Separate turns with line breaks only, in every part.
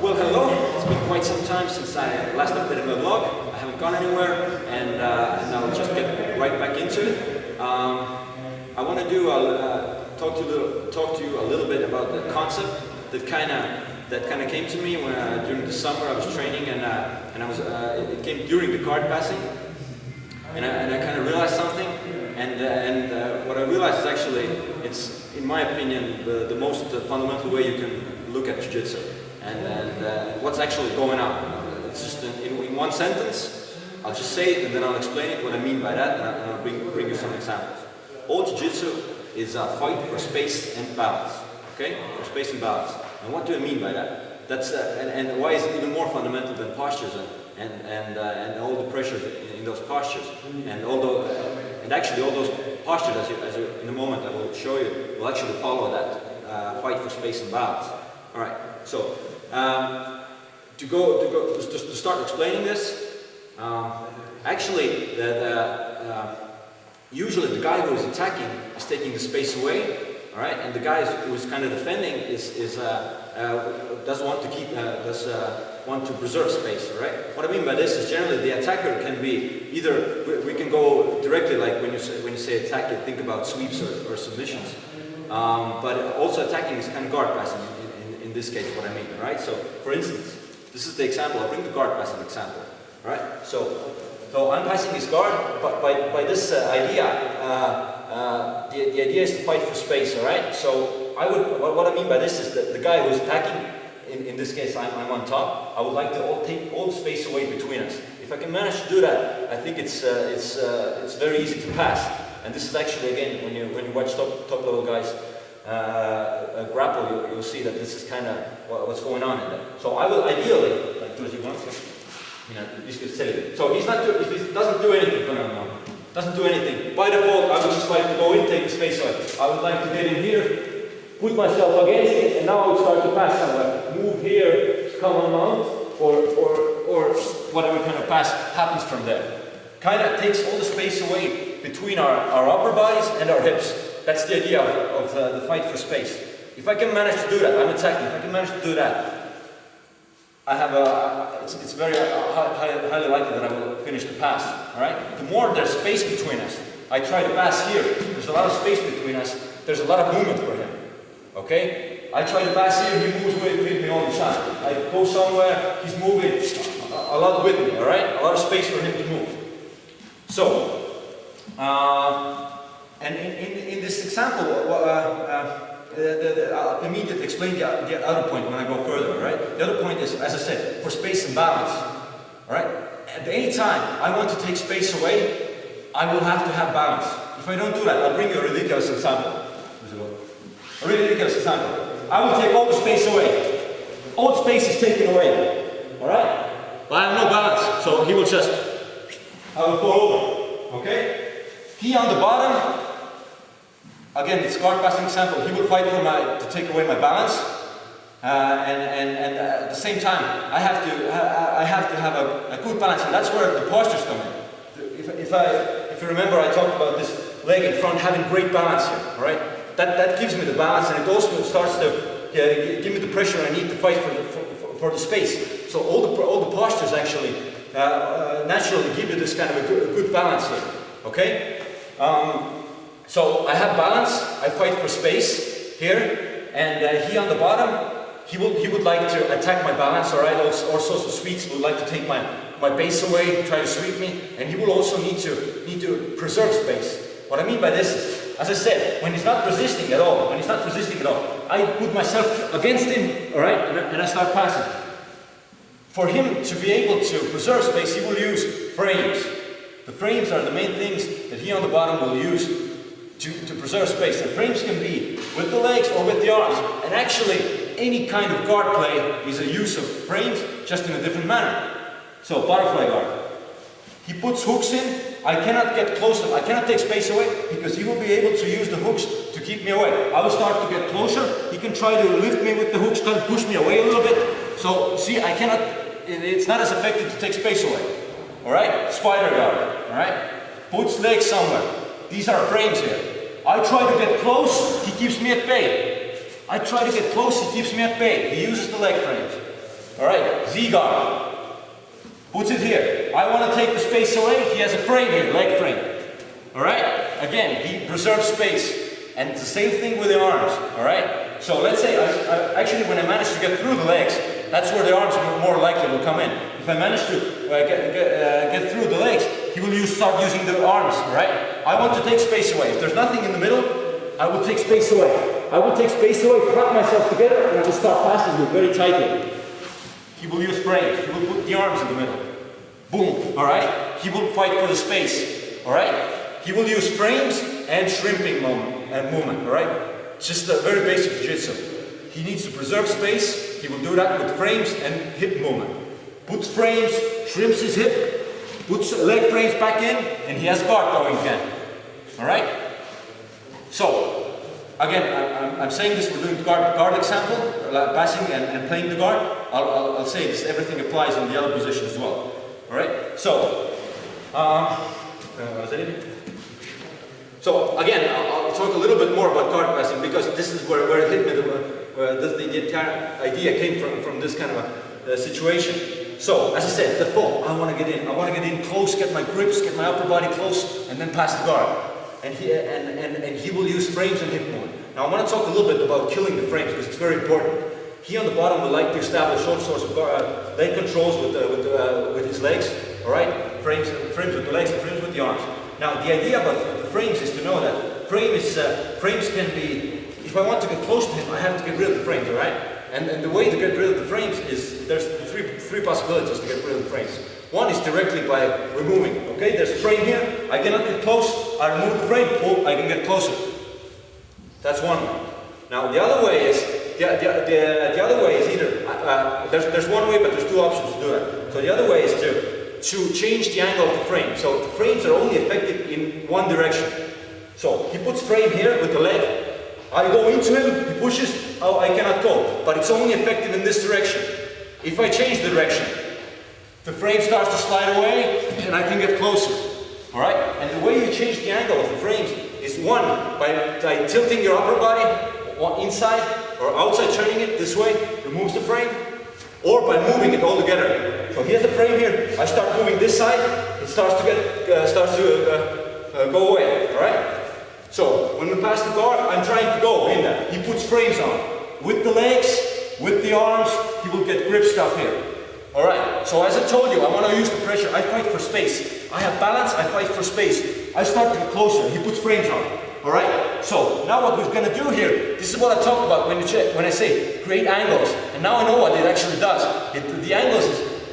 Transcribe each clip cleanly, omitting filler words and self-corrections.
Well, hello. It's been quite some time since I last updated my vlog. I haven't gone anywhere, and now I'll just get right back into it. I want to do talk to you a little bit about the concept that kind of came to me when during the summer I was training, and it came during the card passing, and I kind of realized something, and what I realized is actually it's, in my opinion, the most fundamental way you can look at jiu-jitsu and what's actually going on. It's just in one sentence. I'll just say it and then I'll explain it, what I mean by that, and I'll bring you some examples. All jiu-jitsu is a fight for space and balance. Okay, for space and balance. And what do I mean by that? That's and why is it even more fundamental than postures and all the pressures in those postures, and actually all those postures, as you in a moment I will show you, will actually follow that fight for space and balance. All right. So to start explaining this, actually usually the guy who is attacking is taking the space away. All right, and the guy who is kind of defending does want to preserve space. All right. What I mean by this is generally the attacker can be either we can go directly, like when you say attack, you think about sweeps or submissions, but also attacking is kind of guard passing in this case. What I mean, all right. So for instance, this is the example. I'll bring the guard passing example. All right. So I'm passing this guard, but by this idea. The idea is to fight for space, all right? So what I mean by this is that the guy who's attacking, in this case I'm on top, I would like to take all the space away between us. If I can manage to do that, I think it's very easy to pass. And this is actually, again, when you watch top level guys grapple, you'll see that this is kind of what's going on in there. So I will ideally, like do as you want, this could tell you. So if he doesn't do anything, doesn't do anything. By default, I would just like to go in, take the space away. I would like to get in here, put myself against it, and now I would start to pass somewhere. Move here, come on mount, or whatever kind of pass happens from there. Kind of takes all the space away between our upper bodies and our hips. That's the idea of the fight for space. If I can manage to do that, I'm attacking. If I can manage to do that, I have it's very highly likely that I will finish the pass, all right? The more there's space between us, I try to pass here, there's a lot of space between us, there's a lot of movement for him, okay? I try to pass here, he moves with me all the time. I go somewhere, he's moving a lot with me, all right? A lot of space for him to move. So, and in this example, I'll immediately explain the other point when I go further, right? The other point is, as I said, for space and balance, all right? At any time I want to take space away, I will have to have balance. If I don't do that, I'll bring you a ridiculous example. A really ridiculous example. I will take all the space away. All the space is taken away, all right? But I have no balance, so he will just, I will fall over, okay? He on the bottom. Again, it's guard passing example. He will fight to take away my balance, and at the same time, I have to have a good balance, and that's where the postures come in. If you remember, I talked about this leg in front having great balance here. All right, that gives me the balance, and it also starts to give me the pressure I need to fight for the space. So all the postures actually naturally give you this kind of a good balance here. Okay. So I have balance, I fight for space here, and he on the bottom, he would like to attack my balance, all right, all sorts of sweeps, would like to take my base away, try to sweep me, and he will also need to preserve space. What I mean by this is, as I said, when he's not resisting at all, I put myself against him, all right, and I start passing. For him to be able to preserve space, he will use frames. The frames are the main things that he on the bottom will use to preserve space. And frames can be with the legs or with the arms. And actually, any kind of guard play is a use of frames, just in a different manner. So, butterfly guard. He puts hooks in. I cannot get closer. I cannot take space away because he will be able to use the hooks to keep me away. I will start to get closer. He can try to lift me with the hooks, try to push me away a little bit. So, see, I cannot. It's not as effective to take space away. All right, spider guard. All right, puts legs somewhere. These are frames here. I try to get close, he keeps me at bay. I try to get close, he keeps me at bay. He uses the leg frames. All right, Z guard. Puts it here. I want to take the space away. He has a frame here, leg frame. All right. Again, he preserves space, and it's the same thing with the arms. All right. So let's say, actually, when I manage to get through the legs, that's where the arms more likely will come in. If I manage to get through the legs, he will start using the arms. All right. I want to take space away. If there's nothing in the middle, I will take space away. I will take space away, clap myself together, and I will start passing you very tightly. He will use frames. He will put the arms in the middle. Boom. All right. He will fight for the space. All right. He will use frames and shrimping movement. All right. It's just a very basic jiu-jitsu. He needs to preserve space. He will do that with frames and hip movement. Puts frames, shrimps his hip, puts leg frames back in, and he has guard going again. All right. So again, I'm saying this. We're doing guard example, passing and playing the guard. I'll say this. Everything applies in the other position as well. All right. So, so again, I'll talk a little bit more about guard passing because this is where it hit me. The entire idea came from this kind of a situation. So, as I said, the full. I want to get in. I want to get in close, get my grips, get my upper body close, and then pass the guard. And he will use frames and hip movement. Now, I want to talk a little bit about killing the frames because it's very important. He on the bottom would like to establish all sorts of leg controls with his legs, all right? Frames with the legs and frames with the arms. Now, the idea about the frames is to know that frames can be, if I want to get close to him, I have to get rid of the frames, all right? And the way to get rid of the frames is, there's three possibilities to get rid of the frames. One is directly by removing, okay? There's a frame here, I cannot get close, I remove the frame, oh, I can get closer. That's one way. Now, the other way is, the other way is either, there's one way, but there's two options to do that. So the other way is to change the angle of the frame. So the frames are only effective in one direction. So he puts frame here with the leg, I go into him, he pushes, oh, I cannot go. But it's only effective in this direction. If I change the direction, the frame starts to slide away and I can get closer. Alright? And the way you change the angle of the frames is one, by tilting your upper body inside or outside, turning it this way, removes the frame, or by moving it all together. So here's the frame here, I start moving this side, it starts to go away. Alright? So when we pass the guard, I'm trying to go in there. He puts frames on. With the legs, with the arms, he will get grip stuff here. Alright, so as I told you, I want to use the pressure. I fight for space. I have balance, I fight for space. I start to get closer, he puts frames on. Alright, so now what we're going to do here, this is what I talk about when I say create angles. And now I know what it actually does. The angles,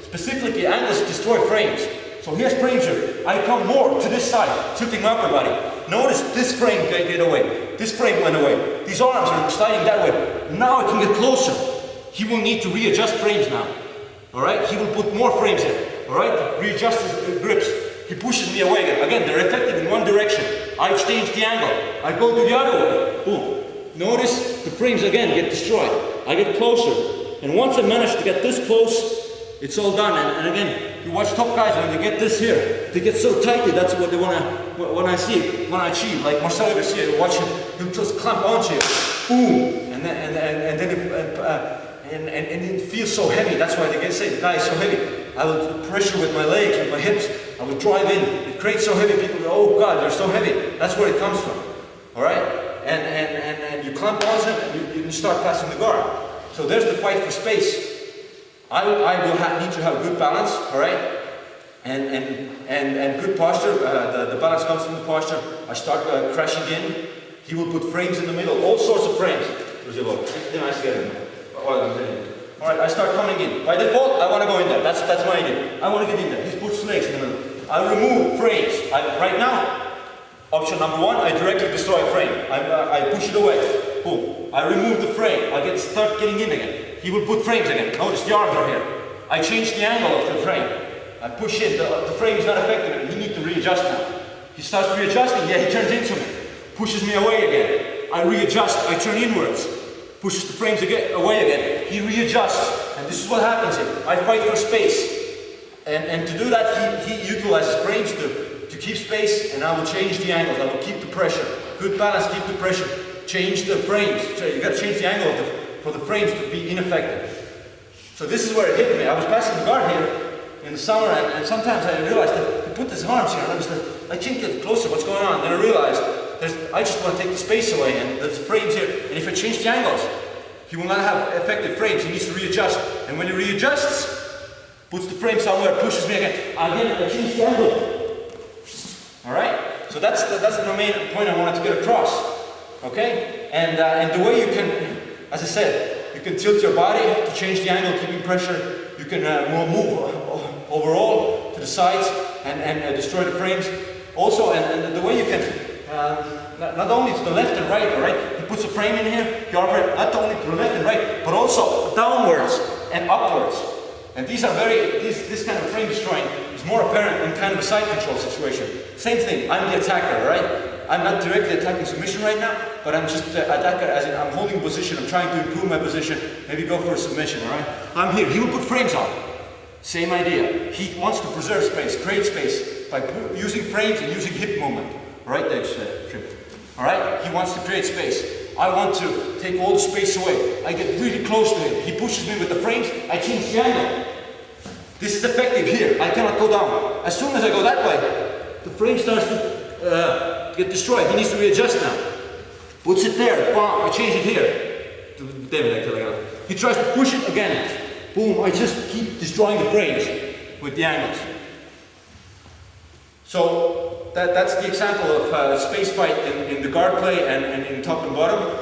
specifically angles destroy frames. So here's frames here. I come more to this side, tilting my upper body. Notice this frame get away. This frame went away. These arms are sliding that way. Now I can get closer. He will need to readjust frames now. Alright? He will put more frames in. Alright? Readjust his grips. He pushes me away again. Again, they're effective in one direction. I change the angle. I go to the other way. Boom. Notice the frames again get destroyed. I get closer. And once I manage to get this close, it's all done. And again, you watch top guys when they get this here. They get so tightly, that's what they want to achieve. Like Marcelo Garcia, you watch him, he'll just clamp onto you. Boom. And then it feels so heavy. That's why they say the guy is so heavy. I will pressure with my legs, with my hips. I will drive in. It creates so heavy. People go, oh God, they're so heavy. That's where it comes from. All right? And you clamp onto them and you start passing the guard. So there's the fight for space. I will need to have good balance. All right? And good posture. The balance comes from the posture. I start crashing in. He will put frames in the middle. All sorts of frames. Alright, I start coming in. By default, I want to go in there. That's my idea. I want to get in there. He puts legs in the middle. I remove frames. Right now, option number one, I directly destroy a frame. I push it away. Boom. I remove the frame. I start getting in again. He will put frames again. Notice the arms are here. I change the angle of the frame. I push in. The frame is not effective. You need to readjust now. He starts readjusting. Yeah, he turns into me. Pushes me away again. I readjust. I turn inwards. Pushes the frames away again. He readjusts. And this is what happens here. I fight for space. And to do that, he utilizes frames to keep space, and I will change the angles. I will keep the pressure. Good balance, keep the pressure. Change the frames. So you got to change the angle for the frames to be ineffective. So this is where it hit me. I was passing the guard here in the summer, and sometimes I realized that he put his arms here, and I was like, I can't get closer, what's going on? Then I realized, I just want to take the space away, and there's frames here, and if I change the angles, he will not have effective frames, he needs to readjust. And when he readjusts, puts the frame somewhere, pushes me again, I change the angle. Alright? So that's the main point I wanted to get across. Okay? And the way you can, as I said, you can tilt your body to change the angle, keeping pressure. You can move overall to the sides and destroy the frames. Also, and the way you can, not only to the left and right, alright? He puts a frame in here, you operate not only to the left and right, but also downwards and upwards. And these are this kind of frame destroying is more apparent in kind of a side control situation. Same thing, I'm the attacker, right? I'm not directly attacking submission right now, but I'm just the attacker, as in I'm holding position, I'm trying to improve my position, maybe go for a submission, alright? I'm here, he will put frames on. Same idea. He wants to preserve space, create space, by using frames and using hip movement. Alright, alright? He wants to create space. I want to take all the space away. I get really close to him. He pushes me with the frames, I change the angle. This is effective here, I cannot go down. As soon as I go that way, the frame starts to get destroyed. He needs to readjust now. Puts it there, bam, I change it here. He tries to push it again. Boom, I just keep destroying the frames with the angles. So that's the example of space fight in the guard play and in top and bottom.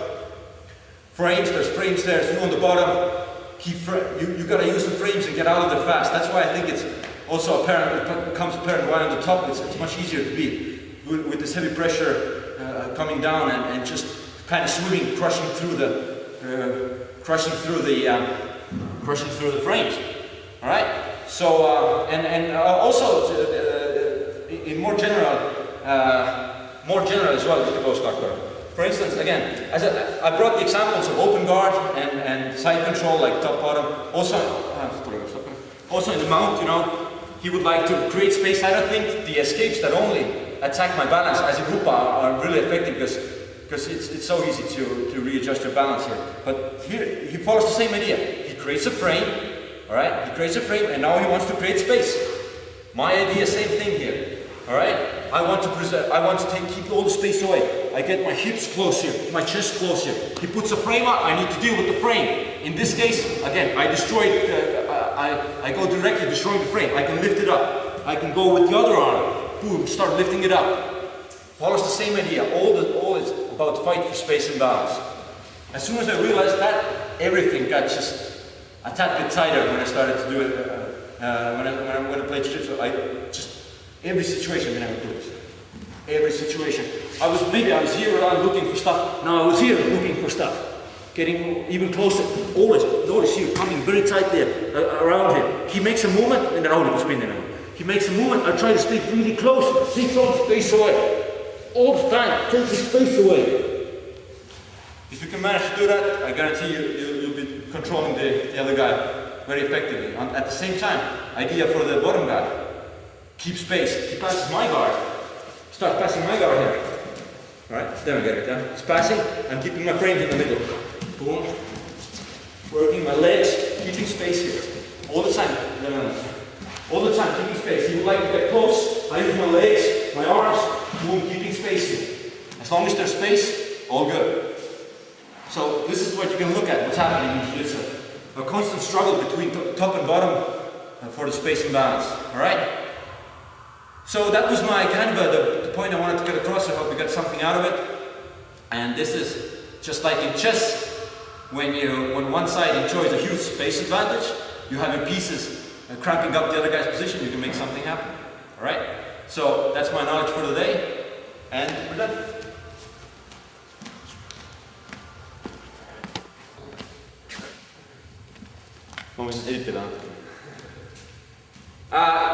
Frames, there's frames there, so you on the bottom, you gotta use the frames and get out of there fast. That's why I think it's also apparent, it becomes apparent why on the top it's much easier to be. With this heavy pressure coming down and just kind of swimming, crushing through the frames. All right. So also in more general as well with the ghost guard. For instance, again, as I brought the examples of open guard and side control like top bottom. Also in the mount, you know, he would like to create space. I don't think the escapes that only attack my balance as a group are really effective because it's so easy to readjust your balance here. But here he follows the same idea. He creates a frame, all right? He creates a frame and now he wants to create space. My idea, same thing here, all right? I want to keep all the space away. I get my hips close here, my chest close here. He puts a frame up, I need to deal with the frame. In this case, again, I go directly destroying the frame. I can lift it up. I can go with the other arm. Boom, start lifting it up. Follows the same idea. All is about fight for space and balance. As soon as I realized that, everything got just a tad bit tighter when I started to do it. When I played jiu-jitsu, every situation when I would do it. Every situation. I was here around looking for stuff. Now I was here looking for stuff. Getting even closer. Always notice here, coming very tight there around him. He makes a movement, and then I will spin it. He makes a movement, I try to stay really close, take all the space away. All the time, take the space away. If you can manage to do that, I guarantee you'll be controlling the other guy very effectively. At the same time, idea for the bottom guy, keep space. He passes my guard, start passing my guard here. Alright, there we get it, yeah? He's passing, I'm keeping my frames in the middle. Boom. Working my legs, keeping space here. All the time. All the time, keeping space. He would like to get close. I use my legs, my arms, boom, keeping space here. As long as there's space, all good. So this is what you can look at, what's happening in jiu-jitsu. A constant struggle between top and bottom for the space and balance. Alright? So that was my kind of the point I wanted to get across. I hope you got something out of it. And this is just like in chess, when one side enjoys a huge space advantage, you have your pieces cramping up the other guy's position, you can make something happen. Alright? So that's my knowledge for today, and we're done.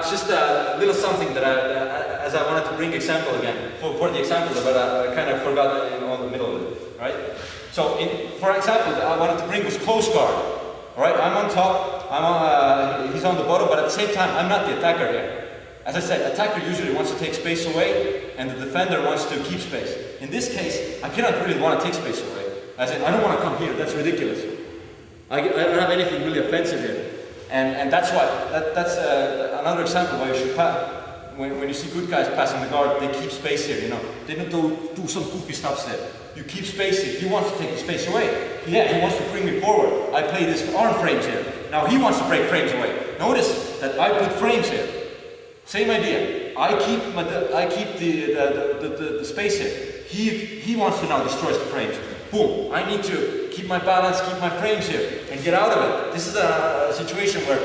Just a little something that as I wanted to bring example again, for the example, but I kind of forgot in all the middle of it, right? So, for example, I wanted to bring was close guard. Alright, I'm on top, he's on the bottom, but at the same time, I'm not the attacker here. As I said, attacker usually wants to take space away, and the defender wants to keep space. In this case, I cannot really want to take space away. As in, I don't want to come here, that's ridiculous. I don't have anything really offensive here. And that's why, that's another example why you should when you see good guys passing the guard, they keep space here, you know. They don't do some goofy stuff there. You keep space here. He wants to take the space away. Yeah, he wants to bring me forward. I play this arm frames here. Now he wants to break frames away. Notice that I put frames here. Same idea. I keep the space here. He wants to now destroy the frames. Boom. I need to keep my balance, keep my frames here, and get out of it. This is a situation where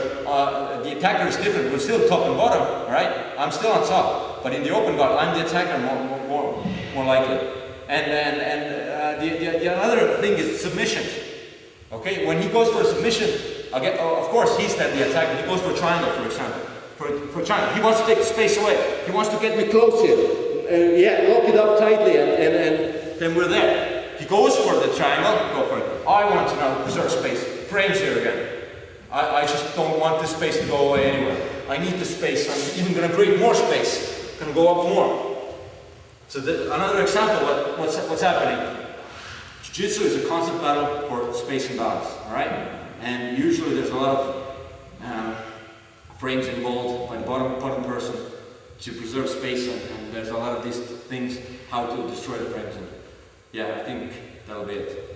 the attacker is different. We're still top and bottom, all right? I'm still on top, but in the open guard, I'm the attacker more likely. And the another thing is submissions. Okay, when he goes for a submission, of course he's then the attacker. He goes for a triangle, for example. For a triangle, he wants to take the space away. He wants to get me close here. Yeah, lock it up tightly, and then we're there. He goes for the triangle, go for it. I want to now preserve space. Frames here again. I just don't want this space to go away anyway. I need the space. I'm even going to create more space. Going to go up more. So another example of what's happening. Jiu-jitsu is a constant battle for space and balance. All right, and usually there's a lot of frames involved by the bottom person to preserve space, and there's a lot of these things how to destroy the frames. Yeah, I think that'll be it.